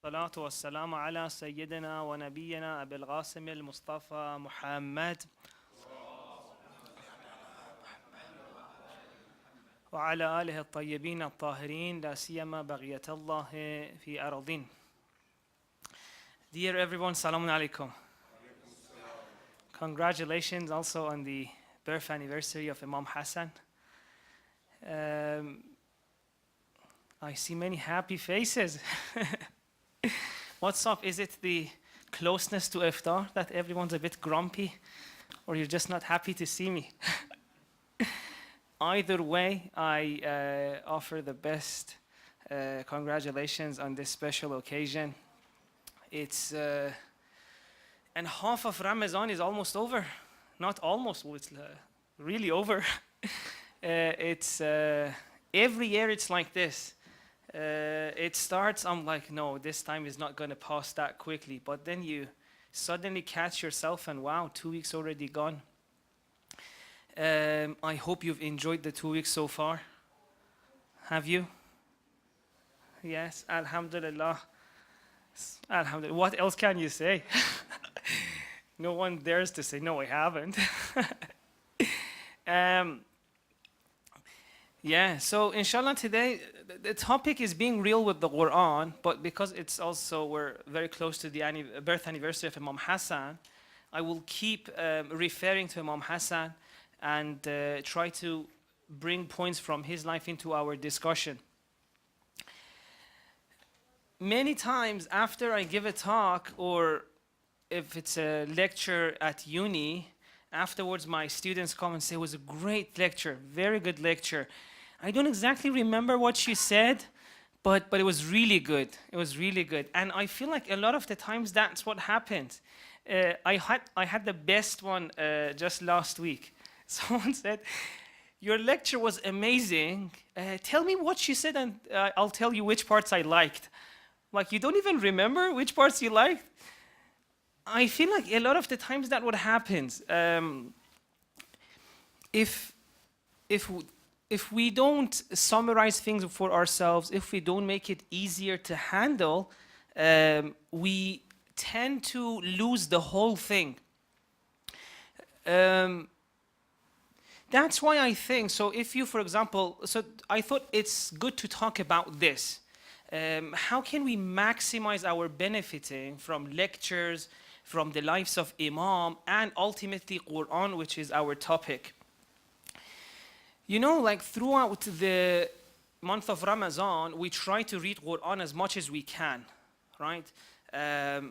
الصلاة والسلام على سيدنا ونبينا أبي القاسم المصطفى محمد وعلى آله الطيبين الطاهرين لا سيما بقية الله في أرضين. Dear everyone, Salamun alaikum. Congratulations also on the birth anniversary of Imam Hasan. I see many happy faces. What's up? Is it the closeness to iftar that everyone's a bit grumpy, or you're just not happy to see me? Either way, I offer the best congratulations on this special occasion. It's and half of Ramadan is almost over. Not almost, well, it's really over. It's every year it's like this. It starts, I'm like, no, this time is not going to pass that quickly. But then you suddenly catch yourself and wow, 2 weeks already gone. I hope you've enjoyed the 2 weeks so far. Have you? Yes, Alhamdulillah. Alhamdulillah. What else can you say? No one dares to say, no, I haven't. Yeah, so inshallah today, the topic is being real with the Qur'an, but because it's also, we're very close to the birth anniversary of Imam Hasan, I will keep referring to Imam Hasan and try to bring points from his life into our discussion. Many times after I give a talk, or if it's a lecture at uni, afterwards my students come and say, it was a great lecture, very good lecture. I don't exactly remember what she said, but it was really good. It was really good. And I feel like a lot of the times that's what happens. I had the best one just last week. Someone said, your lecture was amazing. Tell me what she said and I'll tell you which parts I liked. Like, you don't even remember which parts you liked? I feel like a lot of the times that's what happens. If we don't summarize things for ourselves, if we don't make it easier to handle, we tend to lose the whole thing. That's why I think, so if you, for example, so I thought it's good to talk about this. How can we maximize our benefiting from lectures, from the lives of Imam, and ultimately Qur'an, which is our topic. You know, like throughout the month of Ramadan, we try to read Qur'an as much as we can, right?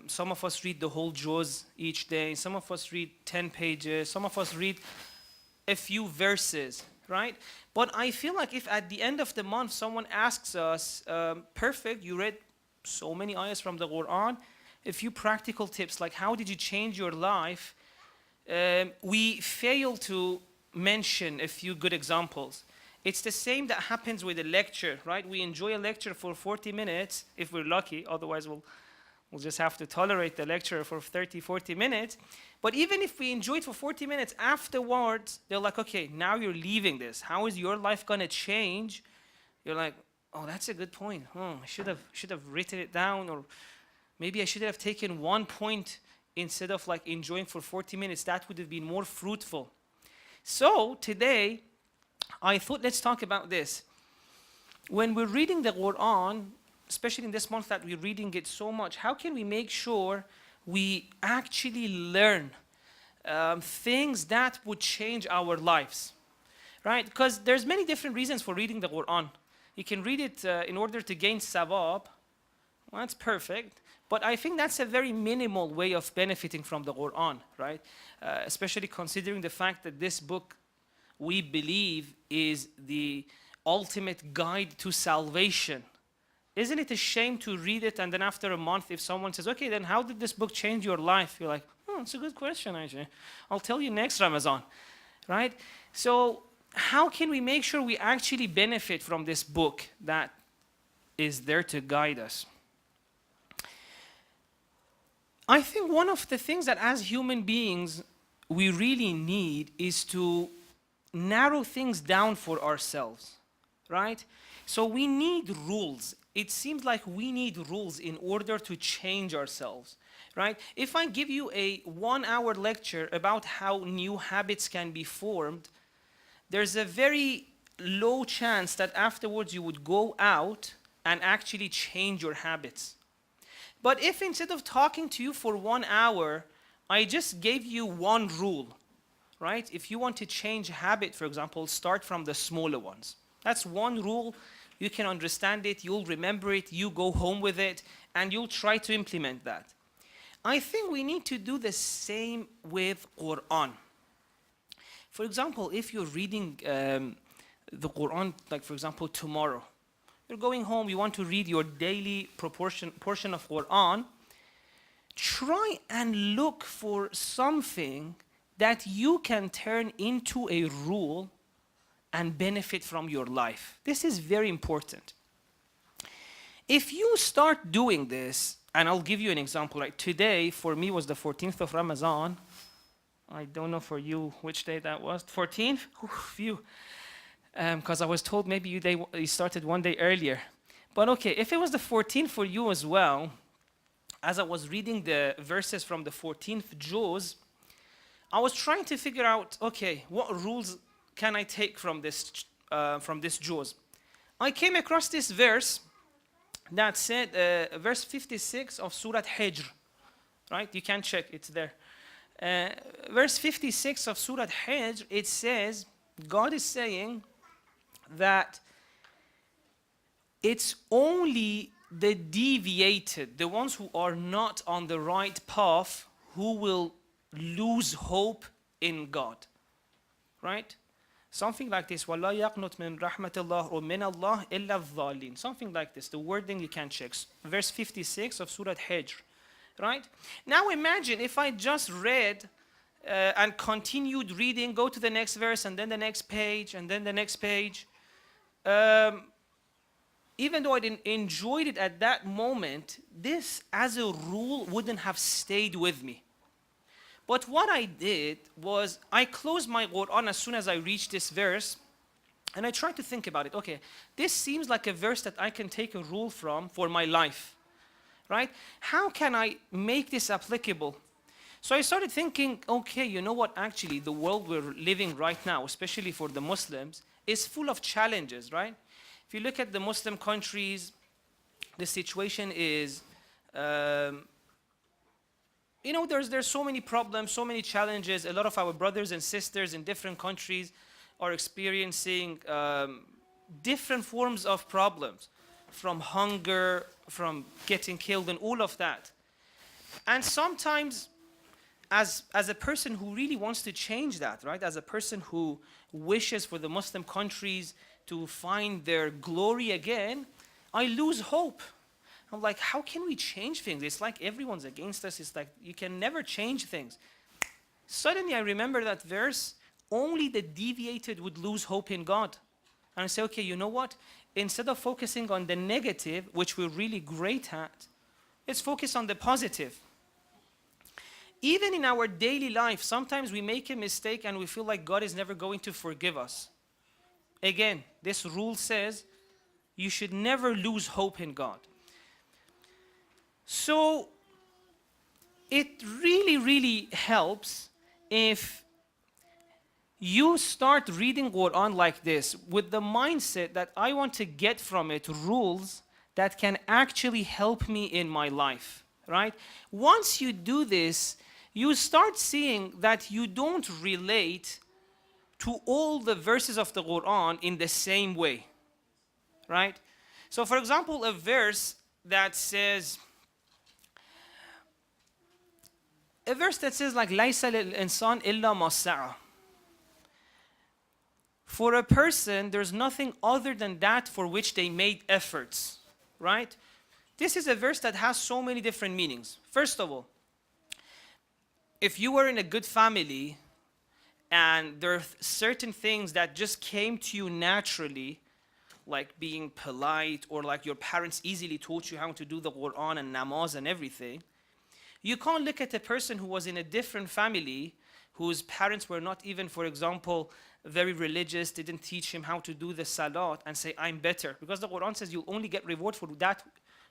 Some of us read the whole juz each day, some of us read 10 pages, some of us read a few verses, right? But I feel like if at the end of the month someone asks us, perfect, you read so many ayahs from the Qur'an, a few practical tips, like how did you change your life? We fail to mention a few good examples. It's the same that happens with a lecture, right? We enjoy a lecture for 40 minutes, if we're lucky, otherwise we'll just have to tolerate the lecture for 30, 40 minutes. But even if we enjoy it for 40 minutes, afterwards, they're like, okay, now you're leaving this. How is your life gonna change? You're like, oh, that's a good point. I should have written it down, or maybe I should have taken 1 point instead of like enjoying for 40 minutes. That would have been more fruitful. So today, I thought let's talk about this. When we're reading the Qur'an, especially in this month that we're reading it so much, how can we make sure we actually learn things that would change our lives, right? Because there's many different reasons for reading the Qur'an. You can read it in order to gain sawab. Well, that's perfect. But I think that's a very minimal way of benefiting from the Qur'an, right? Especially considering the fact that this book, we believe, is the ultimate guide to salvation. Isn't it a shame to read it and then after a month, if someone says, okay, then how did this book change your life? You're like, it's a good question, actually. I'll tell you next Ramadan, right? So how can we make sure we actually benefit from this book that is there to guide us? I think one of the things that as human beings we really need is to narrow things down for ourselves, right? So we need rules. it seems like we need rules in order to change ourselves, right? If I give you a 1-hour lecture about how new habits can be formed, there's a very low chance that afterwards you would go out and actually change your habits. But if instead of talking to you for 1 hour, I just gave you one rule, right? If you want to change a habit, for example, start from the smaller ones. That's one rule. You can understand it, you'll remember it, you go home with it, and you'll try to implement that. I think we need to do the same with Qur'an. For example, if you're reading the Qur'an, like for example, tomorrow, you're going home, you want to read your daily portion of Qur'an, try and look for something that you can turn into a rule and benefit from your life. This is very important. If you start doing this, and I'll give you an example, like today for me was the 14th of Ramadan. I don't know for you which day that was. 14th? Phew. Because I was told maybe you started one day earlier. But okay, if it was the 14th for you as well, as I was reading the verses from the 14th juz, I was trying to figure out, okay, what rules can I take from this juz? I came across this verse that said, verse 56 of Surah Hijr, right? You can check, it's there. Verse 56 of Surah Hijr, it says, God is saying that it's only the deviated, the ones who are not on the right path, who will lose hope in God, right? Something like this, وَلَا يَقْنُتْ مِنْ رَحْمَةِ اللَّهِ or مِنَ اللَّهِ إِلَّا الظَّالِينَ. Something like this, the wording you can check. Verse 56 of Surah Hijr, right? Now imagine if I just read and continued reading, go to the next verse and then the next page and then the next page. Even though I didn't enjoy it at that moment, this as a rule wouldn't have stayed with me. But what I did was I closed my Qur'an as soon as I reached this verse, and I tried to think about it. Okay, this seems like a verse that I can take a rule from for my life, right? How can I make this applicable? So I started thinking, okay, you know what? Actually, the world we're living right now, especially for the Muslims, is full of challenges, right? If you look at the Muslim countries, the situation is, you know, there's so many problems, so many challenges. A lot of our brothers and sisters in different countries are experiencing different forms of problems, from hunger, from getting killed, and all of that. And sometimes, as a person who really wants to change that, right? As a person who wishes for the Muslim countries to find their glory again, I lose hope. I'm like, how can we change things? It's like everyone's against us. It's like you can never change things. Suddenly I remember that verse, only the deviated would lose hope in God. And I say, okay, you know what? Instead of focusing on the negative, which we're really great at, let's focus on the positive. Even in our daily life, sometimes we make a mistake and we feel like God is never going to forgive us. Again, this rule says you should never lose hope in God. So it really, really helps if you start reading Qur'an like this with the mindset that I want to get from it rules that can actually help me in my life, right? Once you do this, you start seeing that you don't relate to all the verses of the Qur'an in the same way, right? So for example, a verse that says like لَيْسَ لِلْإِنسَانِ إِلَّا مَا سَعَى. For a person, there's nothing other than that for which they made efforts, right? This is a verse that has so many different meanings. First of all, if you were in a good family and there are certain things that just came to you naturally, like being polite, or like your parents easily taught you how to do the Qur'an and namaz and everything, you can't look at a person who was in a different family, whose parents were not even, for example, very religious, didn't teach him how to do the Salawat, and say, I'm better. Because the Quran says you'll only get reward for that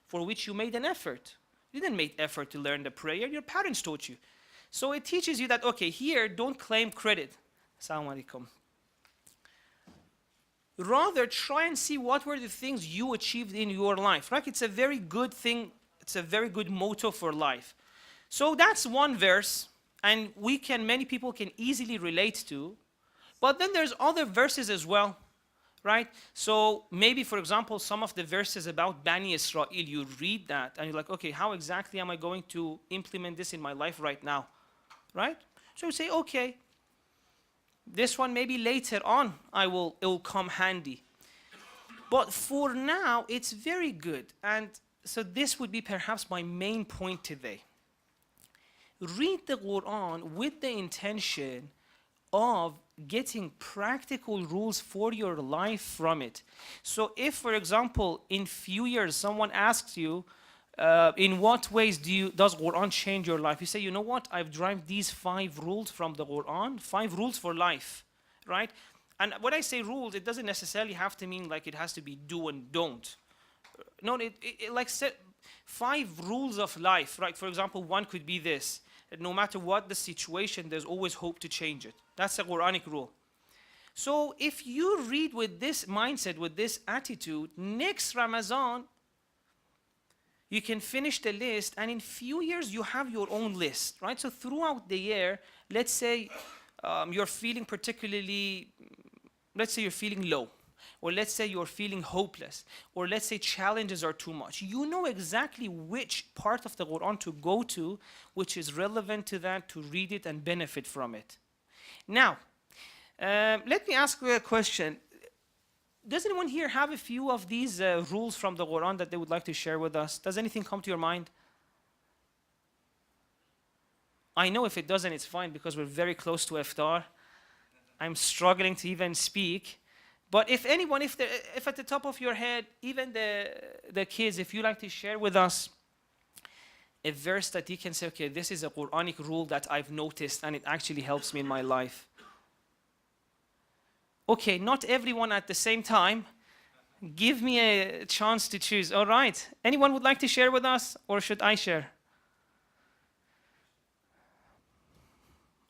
for which you made an effort. You didn't make effort to learn the prayer, your parents taught you. So it teaches you that, okay, here, don't claim credit. Assalamu alaikum. Rather, try and see what were the things you achieved in your life, right? It's a very good thing. It's a very good motto for life. So that's one verse, and many people can easily relate to. But then there's other verses as well, right? So maybe, for example, some of the verses about Bani Israel, you read that, and you're like, okay, how exactly am I going to implement this in my life right now, right? So you say, okay, this one maybe later on it will come handy. But for now, it's very good. And so this would be perhaps my main point today. Read the Quran with the intention of getting practical rules for your life from it. So if, for example, in few years someone asks you, in what ways does Quran change your life? You say, you know what, I've derived these 5 rules from the Quran, 5 rules for life, right? And when I say rules, it doesn't necessarily have to mean like it has to be do and don't. No, it like set 5 rules of life, right? For example, one could be this: no matter what the situation, there's always hope to change it. That's a Quranic rule. So if you read with this mindset, with this attitude, next Ramadan, you can finish the list, and in few years you have your own list, right? So throughout the year, let's say you're feeling particularly, let's say you're feeling low, or let's say you're feeling hopeless, or let's say challenges are too much. You know exactly which part of the Quran to go to, which is relevant to that, to read it and benefit from it. Now, let me ask you a question. Does anyone here have a few of these rules from the Quran that they would like to share with us? Does anything come to your mind? I know if it doesn't, it's fine, because we're very close to iftar. I'm struggling to even speak. But if anyone, if at the top of your head, even the kids, if you like to share with us a verse that you can say, okay, this is a Quranic rule that I've noticed and it actually helps me in my life. Okay, not everyone at the same time. Give me a chance to choose. All right. Anyone would like to share with us, or should I share?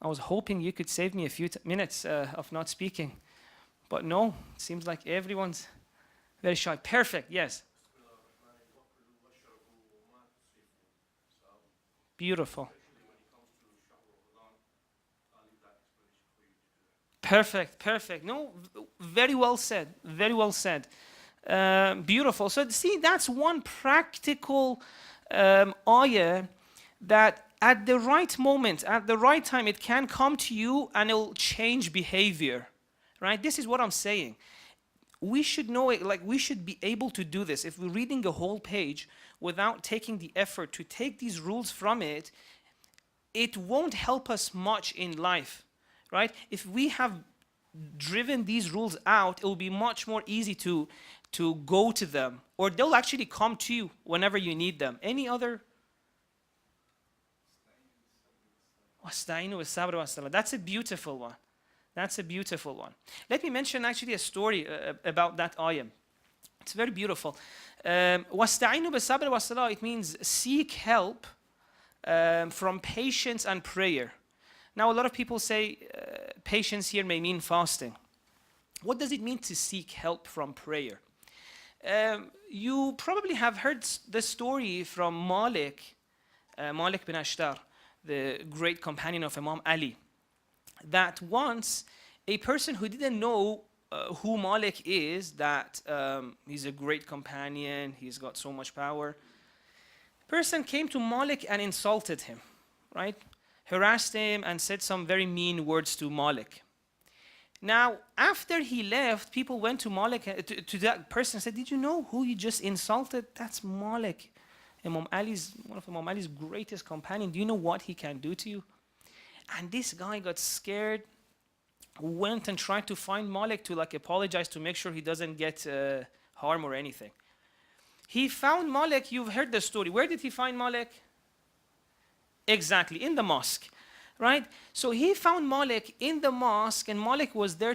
I was hoping you could save me a few minutes of not speaking. But no, it seems like everyone's very shy. Perfect, yes. Beautiful. Perfect, perfect. No, very well said, very well said. Beautiful. So see, that's one practical ayah that at the right moment, at the right time, it can come to you and it'll change behavior. Right? This is what I'm saying. We should know it, like we should be able to do this. If we're reading a whole page without taking the effort to take these rules from it, it won't help us much in life, right? If we have driven these rules out, it will be much more easy to go to them, or they'll actually come to you whenever you need them. Any other? That's a beautiful one. That's a beautiful one. Let me mention actually a story about that ayah. It's very beautiful. وَاسْتَعِينُوا بِالصَّبْرِ وَالصَّلَاةِ, it means seek help from patience and prayer. Now a lot of people say patience here may mean fasting. What does it mean to seek help from prayer? You probably have heard the story from Malik bin Ashtar, the great companion of Imam Ali, that once a person who didn't know who Malik is, that he's a great companion, he's got so much power, person came to Malik and insulted him, right? Harassed him and said some very mean words to Malik. Now, after he left, people went to Malik, to that person and said, did you know who you just insulted? That's Malik, one of Imam Ali's greatest companions. Do you know what he can do to you? And this guy got scared, went and tried to find Malik to apologize, to make sure he doesn't get harm or anything. He found Malik, you've heard the story. Where did he find Malik? Exactly, in the mosque. right? So he found Malik in the mosque, and Malik was there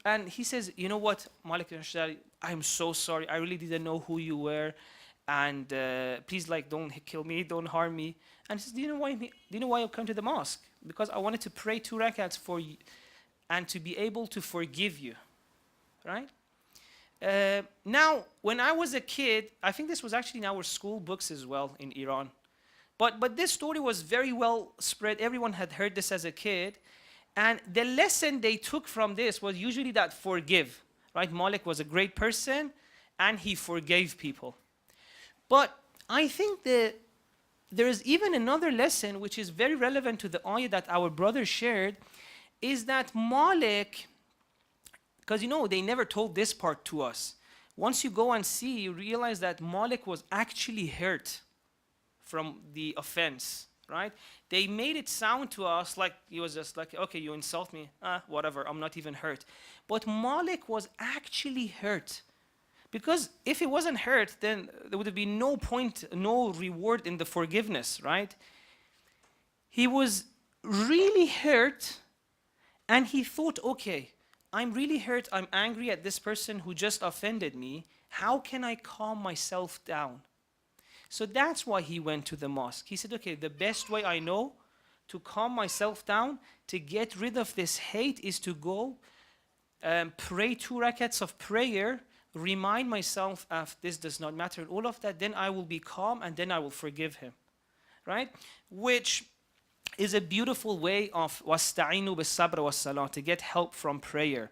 and he says, you know what, Malik al-Ashari, I'm so sorry. I really didn't know who you were, and please, like, don't kill me, don't harm me. And he says, do you know why I come to the mosque? Because I wanted to pray 2 rakats for you, and to be able to forgive you, right? Now, when I was a kid, I think this was actually in our school books as well in Iran. But this story was very well spread. Everyone had heard this as a kid. And the lesson they took from this was usually that forgive, right? Malik was a great person, and he forgave people. But I think that there is even another lesson which is very relevant to the ayah that our brother shared, is that Malik, because they never told this part to us. Once you go and see, you realize that Malik was actually hurt from the offense, right? They made it sound to us like he was just like, okay, you insult me, whatever, I'm not even hurt. But Malik was actually hurt. Because if he wasn't hurt, then there would have been no point, no reward in the forgiveness, right? He was really hurt, and he thought, okay, I'm really hurt, I'm angry at this person who just offended me. How can I calm myself down? So that's why he went to the mosque. He said, okay, the best way I know to calm myself down, to get rid of this hate, is to go pray 2 rakats of prayer, remind myself of this does not matter, all of that, then I will be calm, and then I will forgive him, right? Which is a beautiful way of wasta'inu bis-sabr was-salah, to get help from prayer.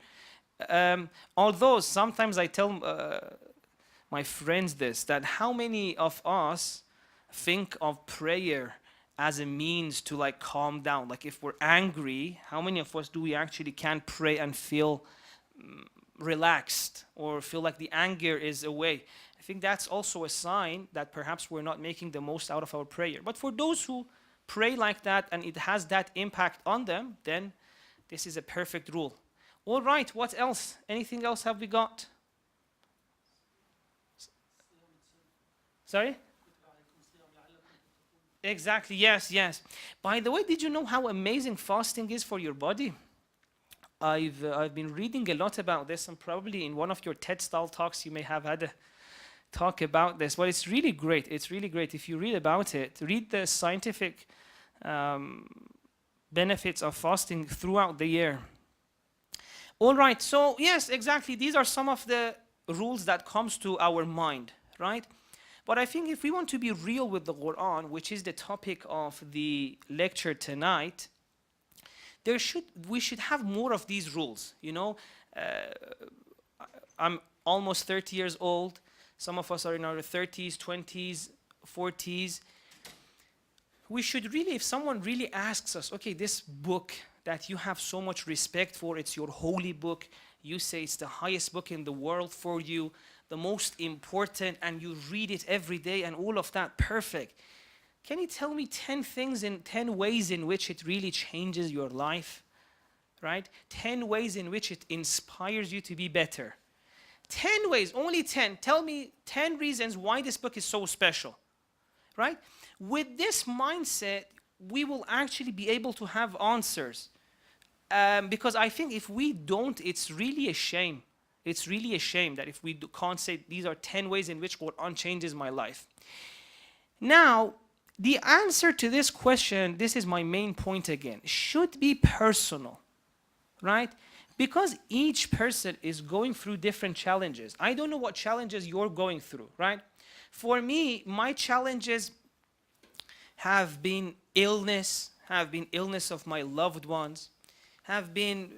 Although sometimes I tell my friends this, that how many of us think of prayer as a means to like calm down? Like if we're angry, how many of us do we actually can pray and feel relaxed, or feel like the anger is away? I think that's also a sign that perhaps we're not making the most out of our prayer. But for those who pray like that and it has that impact on them, then this is a perfect rule. All right, what else? Anything else have we got? Sorry? Exactly, yes. By the way, did you know how amazing fasting is for your body? I've been reading a lot about this, and probably in one of your TED-style talks you may have had a talk about this. Well, it's really great. It's really great. If you read about it, read the scientific benefits of fasting throughout the year. All right, so yes, exactly. These are some of the rules that comes to our mind, right? But I think if we want to be real with the Qur'an, which is the topic of the lecture tonight, we should have more of these rules. I'm almost 30 years old. Some of us are in our 30s, 20s, 40s. We should really, if someone really asks us, okay, this book that you have so much respect for, it's your holy book, you say it's the highest book in the world for you, the most important, and you read it every day and all of that, perfect. Can you tell me 10 ways in which it really changes your life, right? 10 ways in which it inspires you to be better. 10 ways, only 10. Tell me 10 reasons why this book is so special, right? With this mindset, we will actually be able to have answers. Because I think if we don't, it's really a shame. It's really a shame that if we can't say these are 10 ways in which Qur'an changes my life. Now, the answer to this question, this is my main point again, should be personal, right? Because each person is going through different challenges. I don't know what challenges you're going through, right? For me, my challenges have been illness of my loved ones, have been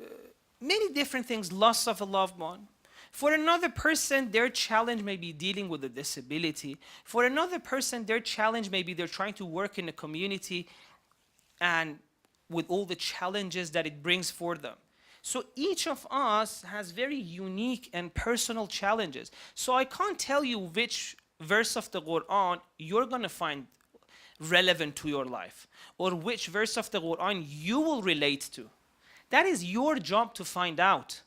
many different things, loss of a loved one. For another person, their challenge may be dealing with a disability. For another person, their challenge may be they're trying to work in a community and with all the challenges that it brings for them. So each of us has very unique and personal challenges. So I can't tell you which verse of the Qur'an you're going to find relevant to your life, or which verse of the Qur'an you will relate to. That is your job to find out,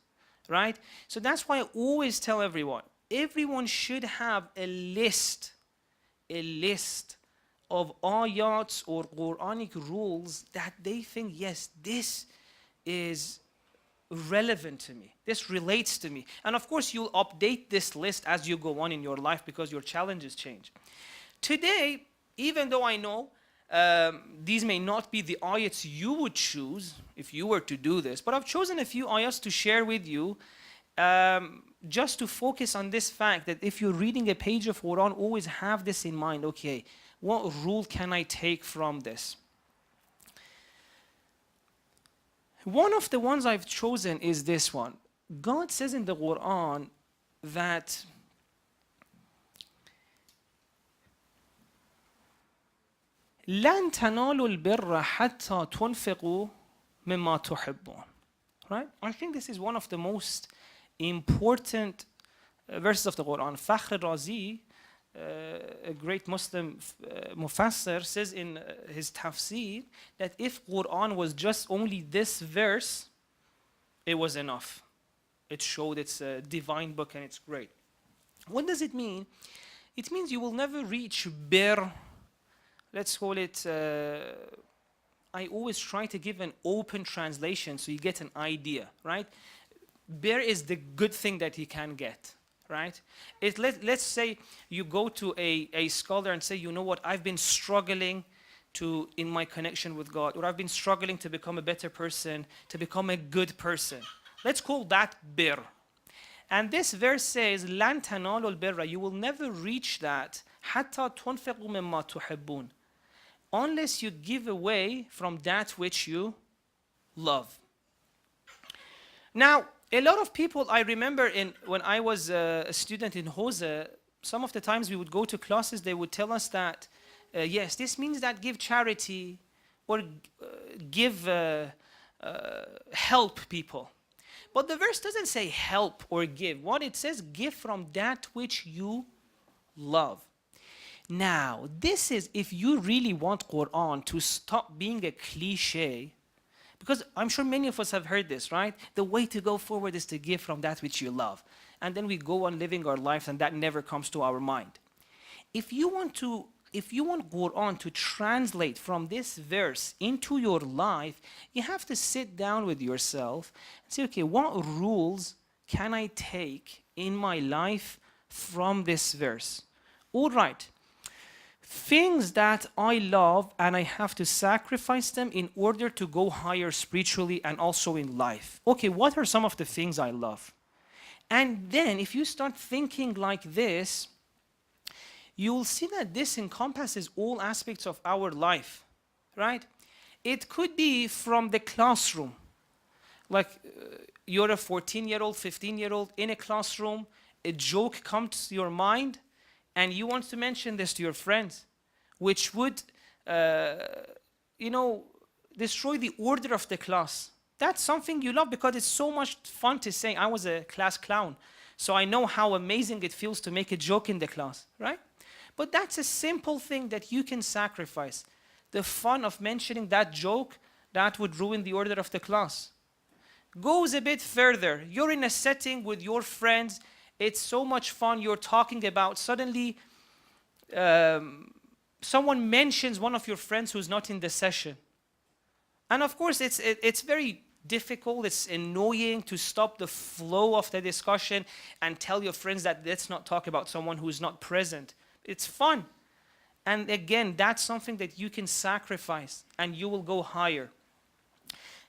right? So that's why I always tell everyone should have a list of ayats or Quranic rules that they think, yes, this is relevant to me. This relates to me. And of course, you'll update this list as you go on in your life because your challenges change. Today, even though I know these may not be the ayats you would choose if you were to do this, but I've chosen a few ayats to share with you just to focus on this fact that if you're reading a page of Quran, always have this in mind. Okay, what rule can I take from this? One of the ones I've chosen is this one. God says in the Quran that لَن تَنَالُوا الْبِرَّ حَتَّى تُنْفِقُوا مِمَّا تُحِبُّونَ. Right? I think this is one of the most important verses of the Quran. Fakhr Razi, a great Muslim mufassir, says in his tafsir that if Quran was just only this verse, it was enough. It showed it's a divine book and it's great. What does it mean? It means you will never reach bir. Let's call it, I always try to give an open translation so you get an idea, right? Bir is the good thing that you can get, right? Let's say you go to a scholar and say, you know what, I've been struggling in my connection with God, or I've been struggling to become a better person, to become a good person. Let's call that bir. And this verse says, لَن تَنَالُوا الْبِرَّ. You will never reach that حَتَّى تُنْفِقُوا مِمَّا تُحِبُّونَ, unless you give away from that which you love. Now, a lot of people, I remember when I was a student in Hose, some of the times we would go to classes, they would tell us that, yes, this means that give charity or give help people. But the verse doesn't say help or give. What it says, give from that which you love. Now, this is if you really want Quran to stop being a cliche, because I'm sure many of us have heard this, right? The way to go forward is to give from that which you love. And then we go on living our lives and that never comes to our mind. If you want Quran to translate from this verse into your life, you have to sit down with yourself and say, okay, what rules can I take in my life from this verse? All right. Things that I love and I have to sacrifice them in order to go higher spiritually and also in life. Okay, what are some of the things I love? And then if you start thinking like this, you will see that this encompasses all aspects of our life, right? It could be from the classroom. Like you're a 14-year-old, 15-year-old in a classroom, a joke comes to your mind, and you want to mention this to your friends, which would, destroy the order of the class. That's something you love because it's so much fun to say, I was a class clown, so I know how amazing it feels to make a joke in the class, right? But that's a simple thing that you can sacrifice. The fun of mentioning that joke, that would ruin the order of the class. Goes a bit further. You're in a setting with your friends, it's so much fun, you're talking about, suddenly someone mentions one of your friends who's not in the session. And of course, it's very difficult, it's annoying to stop the flow of the discussion and tell your friends that let's not talk about someone who's not present. It's fun. And again, that's something that you can sacrifice and you will go higher.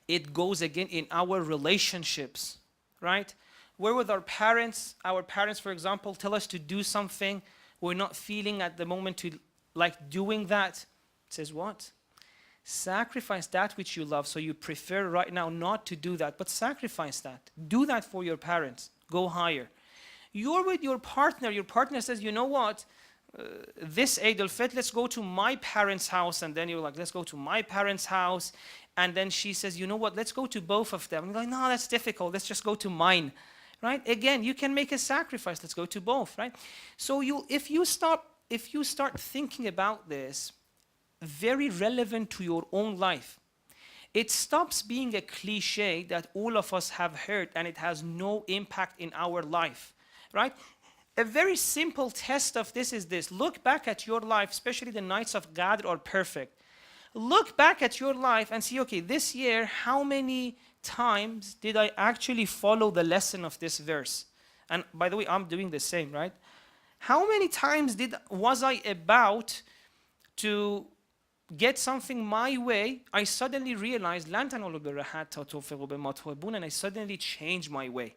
It goes again in our relationships, right? We're with our parents, for example, tell us to do something. We're not feeling at the moment to like doing that. It says what? Sacrifice that which you love. So you prefer right now not to do that, but sacrifice that. Do that for your parents. Go higher. You're with your partner says, you know what? This Eid al-Fitr, let's go to my parents' house. And then you're like, let's go to my parents' house. And then she says, you know what? Let's go to both of them. And you're like, no, that's difficult. Let's just go to mine. Right? Again, you can make a sacrifice. Let's go to both, right? So if you start thinking about this, very relevant to your own life, it stops being a cliche that all of us have heard and it has no impact in our life, right? A very simple test of this is this. Look back at your life, especially the nights of Qadr are perfect. Look back at your life and see, okay, this year, how many times did I actually follow the lesson of this verse? And by the way, I'm doing the same, right? How many times was I about to get something my way? I suddenly realized, لَن تَنَالُوا الْبِرَّ حَتَّى تُنْفِقُوا مِمَّا تُحِبُّونَ, and I suddenly changed my way,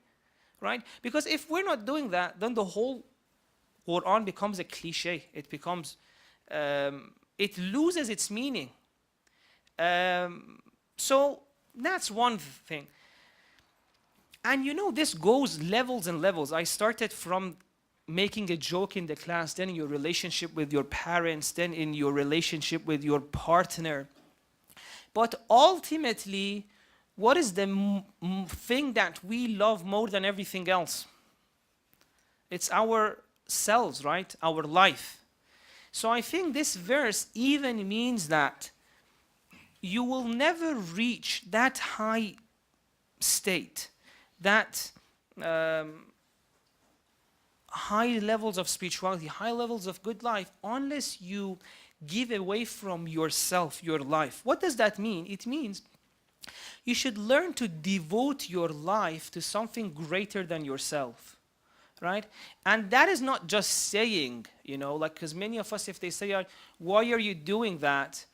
right? Because if we're not doing that, then the whole Qur'an becomes a cliche. It becomes, it loses its meaning. So that's one thing. And you know, this goes levels and levels. I started from making a joke in the class, then in your relationship with your parents, then in your relationship with your partner. But ultimately, what is the thing that we love more than everything else? It's ourselves, right? Our life. So I think this verse even means that you will never reach that high state, that high levels of spirituality, high levels of good life, unless you give away from yourself, your life. What does that mean? It means you should learn to devote your life to something greater than yourself, right? And that is not just saying, you know, like, because many of us, if they say, why are you doing that?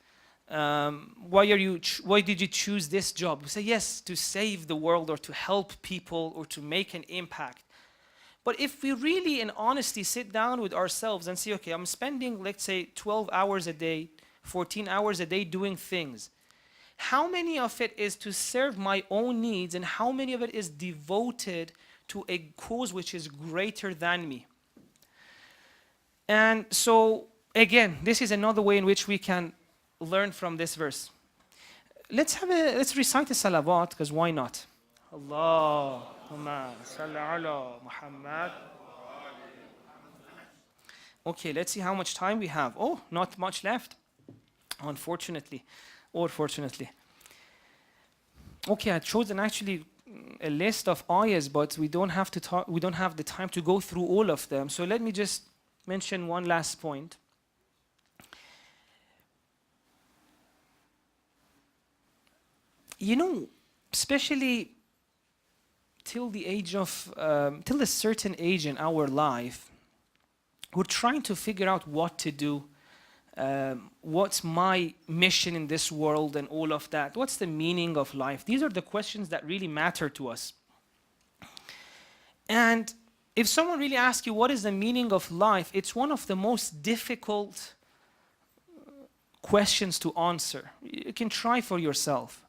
Why did you choose this job? We say, yes, to save the world or to help people or to make an impact. But if we really in honesty sit down with ourselves and say, okay, I'm spending, let's say, 12 hours a day, 14 hours a day doing things. How many of it is to serve my own needs and how many of it is devoted to a cause which is greater than me? And so, again, this is another way in which we can learn from this verse. Let's recite the Salawat, because why not? Allahumma salli ala Muhammad. Okay, let's see how much time we have. Oh, not much left, unfortunately, or fortunately. Okay, I chosen actually a list of ayahs, but we don't have the time to go through all of them. So let me just mention one last point. You know, especially till a certain age in our life, we're trying to figure out what to do, what's my mission in this world and all of that. What's the meaning of life? These are the questions that really matter to us. And if someone really asks you what is the meaning of life, it's one of the most difficult questions to answer. You can try for yourself.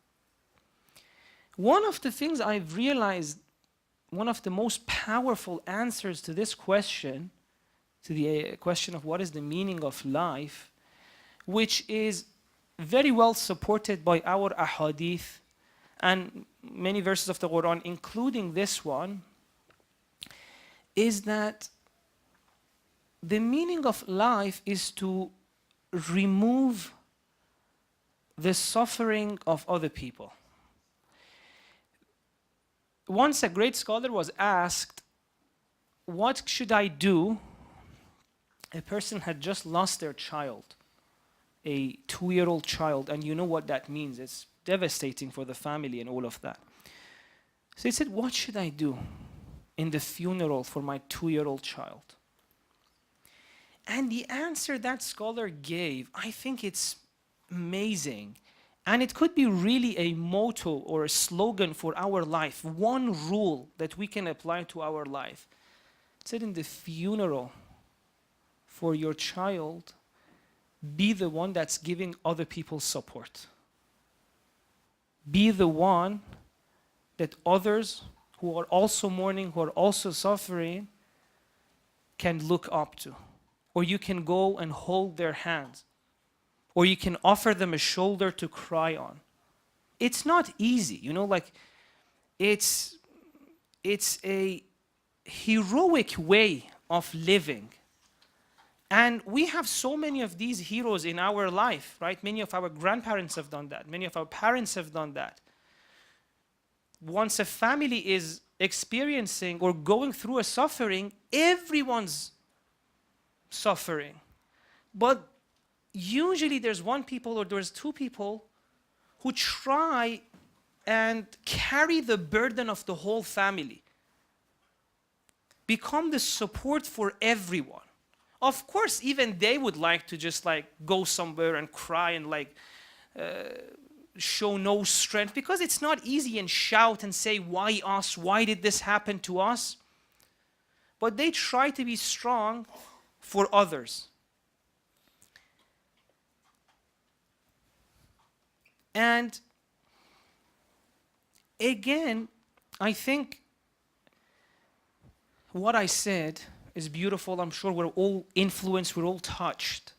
One of the things I've realized, one of the most powerful answers to this question, to the question of what is the meaning of life, which is very well supported by our ahadith and many verses of the Quran, including this one, is that the meaning of life is to remove the suffering of other people. Once a great scholar was asked, what should I do? A person had just lost their child, a 2-year-old child, and you know what that means. It's devastating for the family and all of that. So he said, what should I do in the funeral for my 2-year-old child? And the answer that scholar gave, I think it's amazing. And it could be really a motto or a slogan for our life, one rule that we can apply to our life. It said, in the funeral for your child, be the one that's giving other people support. Be the one that others who are also mourning, who are also suffering, can look up to. Or you can go and hold their hands. Or you can offer them a shoulder to cry on. It's not easy, you know, like it's a heroic way of living. And we have so many of these heroes in our life, right? Many of our grandparents have done that. Many of our parents have done that. Once a family is experiencing or going through a suffering, everyone's suffering. But usually there's one people or there's two people who try and carry the burden of the whole family. Become the support for everyone. Of course, even they would like to just like go somewhere and cry and like show no strength, because it's not easy and shout and say, why us? Why did this happen to us? But they try to be strong for others. And again, I think what I said is beautiful. I'm sure we're all influenced, we're all touched.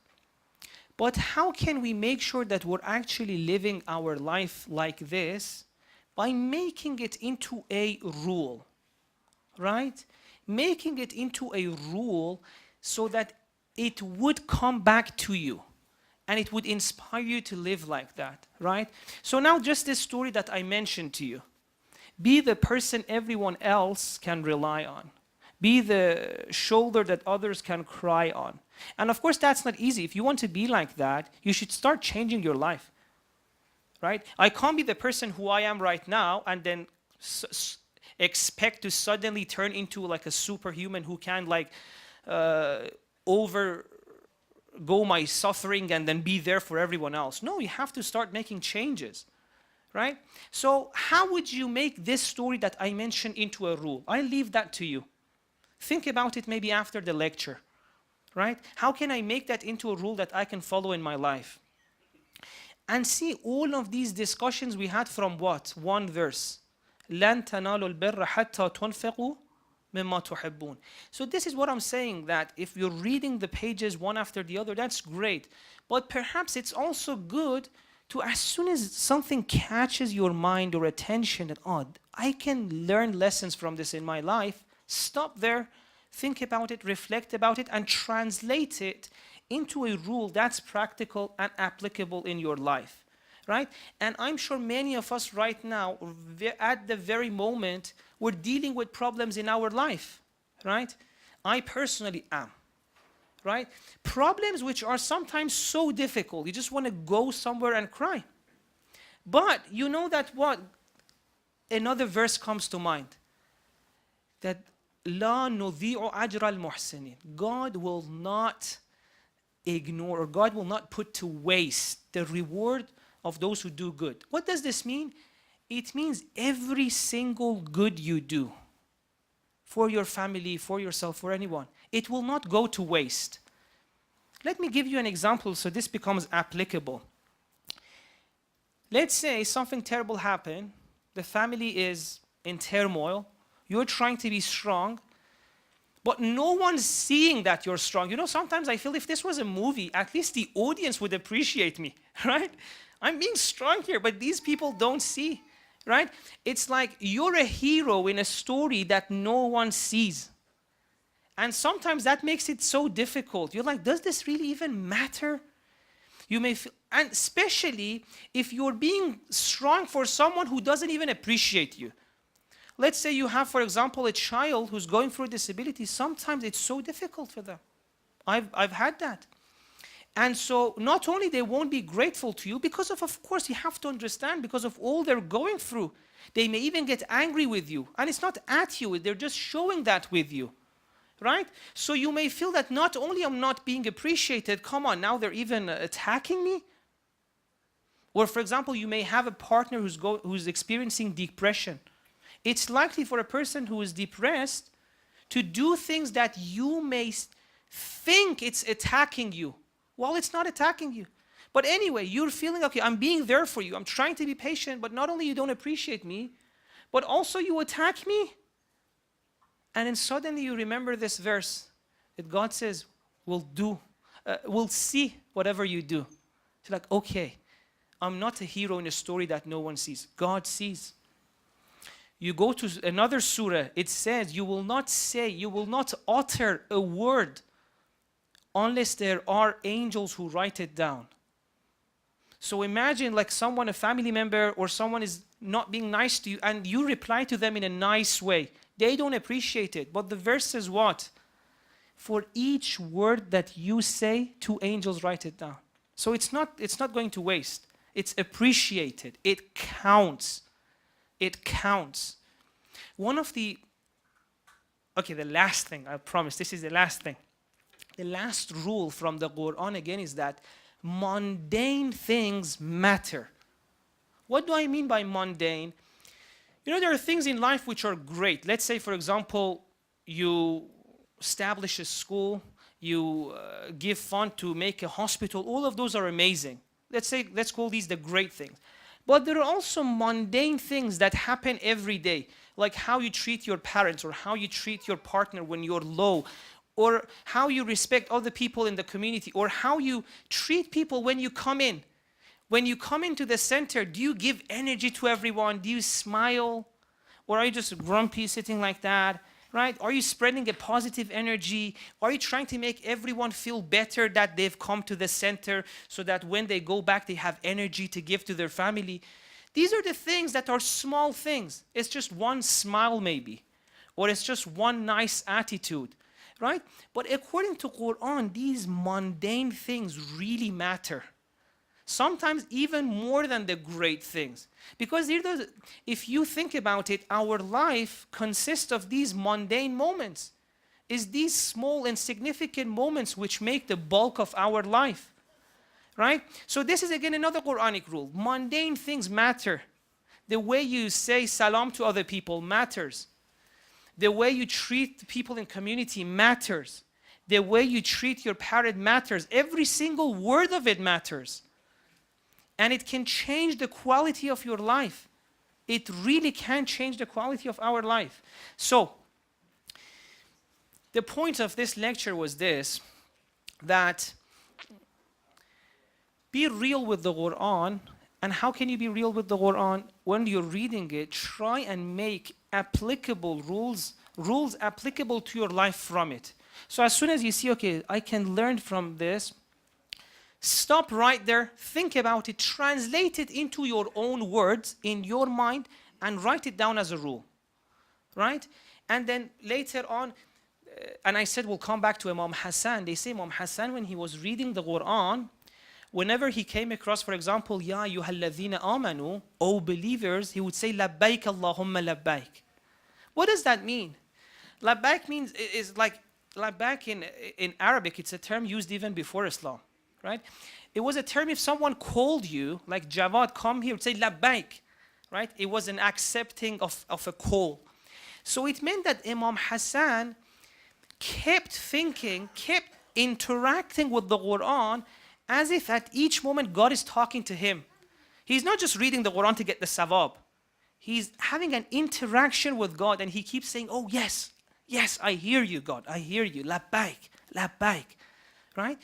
But how can we make sure that we're actually living our life like this? By making it into a rule, right? Making it into a rule so that it would come back to you and it would inspire you to live like that, right? So now just this story that I mentioned to you. Be the person everyone else can rely on. Be the shoulder that others can cry on. And of course, that's not easy. If you want to be like that, you should start changing your life, right? I can't be the person who I am right now and then expect to suddenly turn into like a superhuman who can like overgo my suffering and then be there for everyone else. No, you have to start making changes, right? So how would you make this story that I mentioned into a rule? I leave that to you. Think about it maybe after the lecture, right? How can I make that into a rule that I can follow in my life? And see, all of these discussions we had from what? One verse. لَن تَنَالُوا الْبِرَّ حَتَّى تُنْفِقُوا مِمَّا تُحِبُّونَ. So this is what I'm saying, that if you're reading the pages one after the other, that's great. But perhaps it's also good to, as soon as something catches your mind or attention, that, oh, I can learn lessons from this in my life, stop there, think about it, reflect about it, and translate it into a rule that's practical and applicable in your life, right? And I'm sure many of us right now, at the very moment, we're dealing with problems in our life, right? I personally am, right? Problems which are sometimes so difficult, you just want to go somewhere and cry. But you know that what? Another verse comes to mind, that لا نضيع أجر المحسنين. God will not ignore, or God will not put to waste the reward of those who do good. What does this mean? It means every single good you do for your family, for yourself, for anyone, it will not go to waste. Let me give you an example so this becomes applicable. Let's say something terrible happened, the family is in turmoil, you're trying to be strong, but no one's seeing that you're strong. You know, sometimes I feel if this was a movie, at least the audience would appreciate me, right? I'm being strong here, but these people don't see, right? It's like you're a hero in a story that no one sees. And sometimes that makes it so difficult. You're like, does this really even matter? You may feel, and especially if you're being strong for someone who doesn't even appreciate you. Let's say you have, for example, a child who's going through a disability. Sometimes it's so difficult for them. I've had that. And so not only they won't be grateful to you because of course, you have to understand, because of all they're going through. They may even get angry with you. And it's not at you, they're just showing that with you, right? So you may feel that not only I'm not being appreciated, come on, now they're even attacking me. Or for example, you may have a partner who's experiencing depression. It's likely for a person who is depressed to do things that you may think it's attacking you. Well, it's not attacking you. But anyway, you're feeling, okay, I'm being there for you. I'm trying to be patient, but not only you don't appreciate me, but also you attack me. And then suddenly you remember this verse that God says, we'll see whatever you do. It's like, okay, I'm not a hero in a story that no one sees. God sees. You go to another surah, it says, you will not utter a word unless there are angels who write it down. So imagine like someone, a family member or someone is not being nice to you and you reply to them in a nice way. They don't appreciate it. But the verse says what? For each word that you say, 2 angels write it down. So it's not going to waste. It's appreciated. It counts. It counts. One of the, okay, the last thing, I promise, this is the last thing. The last rule from the Qur'an again is that mundane things matter. What do I mean by mundane? You know, there are things in life which are great. Let's say, for example, you establish a school, you give fund to make a hospital. All of those are amazing. Let's call these the great things. But there are also mundane things that happen every day, like how you treat your parents, or how you treat your partner when you're low, or how you respect other people in the community, or how you treat people when you come in. When you come into the center, do you give energy to everyone? Do you smile? Or are you just grumpy sitting like that? Right? Are you spreading a positive energy? Are you trying to make everyone feel better that they've come to the center so that when they go back, they have energy to give to their family? These are the things that are small things. It's just one smile maybe, or it's just one nice attitude, right? But according to Qur'an, these mundane things really matter. Sometimes even more than the great things. Because if you think about it, our life consists of these mundane moments. It's these small insignificant moments which make the bulk of our life. Right? So this is again another Quranic rule. Mundane things matter. The way you say salam to other people matters. The way you treat people in community matters. The way you treat your parent matters. Every single word of it matters. And it can change the quality of your life. It really can change the quality of our life. So, the point of this lecture was this, that be real with the Qur'an. And how can you be real with the Qur'an? When you're reading it, try and make applicable rules applicable to your life from it. So as soon as you see, okay, I can learn from this, stop right there, think about it, translate it into your own words in your mind, and write it down as a rule, right? And then later on, and I said we'll come back to Imam Hasan. They say Imam Hasan, when he was reading the Qur'an, whenever he came across, for example, Ya ayyuhalladhina amanu, O believers, he would say, Labbaik Allahumma labbaik. What does that mean? Labbaik means, is like, labbaik in Arabic, it's a term used even before Islam. Right? It was a term if someone called you, like Javad, come here, would say labbaik, right? It was an accepting of a call. So it meant that Imam Hasan kept thinking, kept interacting with the Quran as if at each moment God is talking to him. He's not just reading the Quran to get the sawab. He's having an interaction with God, and he keeps saying, oh yes, yes, I hear you, God, I hear you, labbaik, labbaik, right?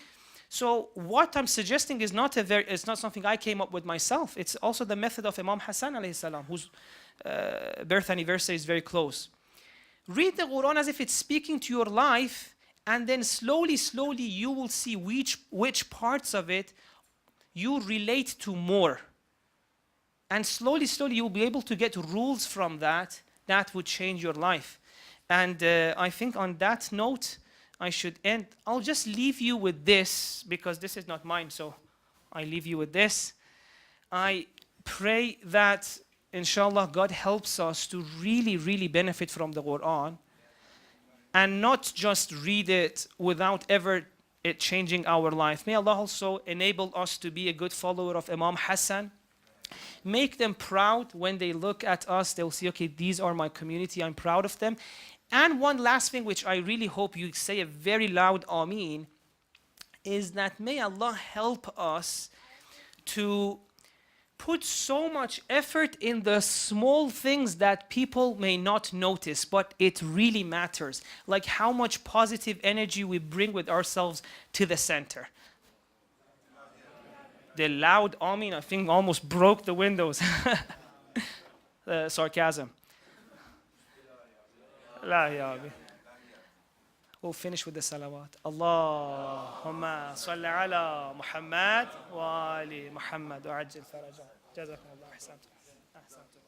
So what I'm suggesting is it's not something I came up with myself. It's also the method of Imam Hasan alayhi salam, whose birth anniversary is very close. Read the Quran as if it's speaking to your life, and then slowly, slowly you will see which parts of it you relate to more. And slowly, slowly you'll be able to get rules from that would change your life. And I think on that note, I should end. I'll just leave you with this, because this is not mine, so I leave you with this. I pray that, inshallah, God helps us to really, really benefit from the Quran, and not just read it without ever it changing our life. May Allah also enable us to be a good follower of Imam Hasan. Make them proud when they look at us. They'll see, okay, these are my community, I'm proud of them. And one last thing, which I really hope you say a very loud Ameen, is that may Allah help us to put so much effort in the small things that people may not notice, but it really matters. Like how much positive energy we bring with ourselves to the center. The loud Ameen, I think, almost broke the windows. Sarcasm. لا يا أبي. We'll finish with the salawat. Allahumma salli ala Muhammad wa ali Muhammad wa ajil faraja. Jazakum Allah. Ahsantum.